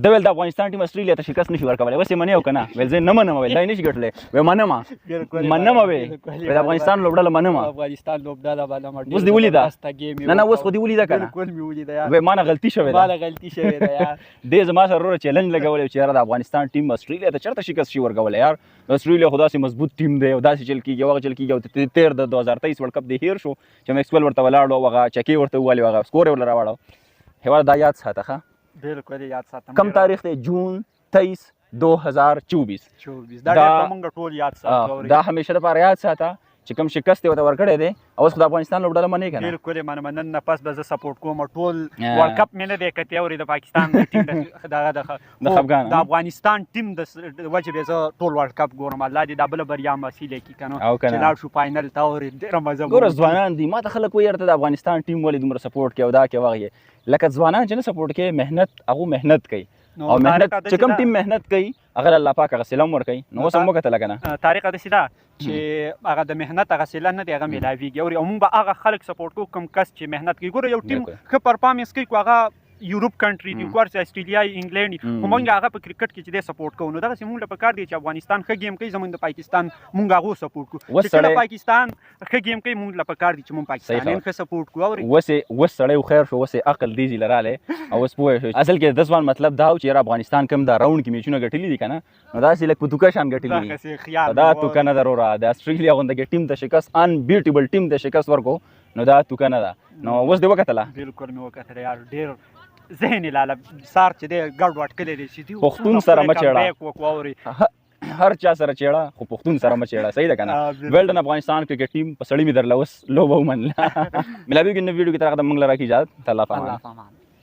د ویل د افغانستان ټیم استرالیا ته شکست نشي ورکولی، اوس یې منې او که نه ویل زه نه منم، ویل دا یې نشي ګټلی، وی منمه وی د افغانستان لوبډله منمه. افغانستان لوبډله منمه. اوس دې ولیده؟ نه اوس خو دې ولیده که نه؟ بالکل مې ولیده یار. وی ما نه غلطي شوې ده، غلطي شوې ده یار. دې زما سره وروره چیلنج لګولی چې یاره د افغانستان ټیم استرالیا ته چېرته شکست شي ورکولی یار. استرالیا خو داسې مضبوط ټیم دی او داسې چل کېږي او هغه چل کېږي او تېر د 2023 ورلډ کپ دی هیر شو چې میکسویل ورته ولاړ او هغه چکې ورته ووالي او هغه سکور یې ورله راوړو. هېواد دا یاد ساته ښه. بالکل یاد ساتم. کم تاریخ دی؟ جون 23 2024. دا ډېر موږ ټول یاد ساتو. دا همیشه دپاره یاد ساته چې کوم شکست یې ورته ورکړی دی. اوس خو د افغانستان لوبډله منې که نه؟ بالکل یې منم. نن نه پس به زه سپورټ کوم. ټول ورلډ کپ مې نه دی کتلی اورې د پاکستان د ټیم دغه د خفګان د افغانستان ټیم د وجې به زه ټول ورلډ کپ ګورم. الله دې دا بله بریا حاصله کړي که نه چې لاړ شو فاینل ته اورې ډېره مزه ګوره ځوانان دي. ما ته خلک وایي یاره ته د افغانستان ټیم ولې دومره سپورټ کوي او دا کوي هغه یې. لکه ځوانان چې نه سپورټ کوي محنت هغه محنت کوي او محنت چې کوم ټیم محنت کوي هغه الله پاک هغه سیله هم ورکوي. نو اوس هم وکتله که نه تاریخ داسې ده چې هغه د محنت هغه سیله نه دی هغه میلاویږي او موږ به هغه خلک سپورټ کوو کوم کس چې محنت کوي. ګوره یو ټیم ښه پرفارمنس کوي خو هغه یورپ کنټري دي ورسې استرالیا انګلینډ خو موږ هغه په کرکټ کې چې دی سپورټ کوو. نو دغسې موږ له پکار دی چې افغانستان ښه ګیم کوي زموږ د پاکستان موږ هغو سپورټ کوو. چې کله پاکستان ښه ګیم کوي موږ له پکار دی چې موږ پاکستانیان ښه سپورټ کوو. اوس سړی خیر شو، اوس یې عقل دیزي له رالی او اوس پوه شو. اصل کې د ځوان مطلب دا و چې یاره افغانستان کوم دا راوند کې میچونه ګټلي دي که نه نو داسې لږ په توکه شان ګټلي دي. دا توکه نه ده وروره. د استرالیا غوندې ټیم ته شکست انبیټیبل ټیم ته شکست ورکو نو دا توکه نه ده. نو اوس دې وکتله؟ بالکل مې وکتله یار. ډېر ذهن یې لاله سار چې دی ګډ وډ کلی دی چې پښتون سره مه چېړه، هر چا سره چېړه خو پښتون سره مه چېړه. صحیح ده که نه؟ ویل ډن افغانستان کرکټ ټیم په سړي مې درله اوس لوبه ومنله. ملاویږو نوې ویډیو کې تر هغه د موږ له راکړي اجازت. الله پامان.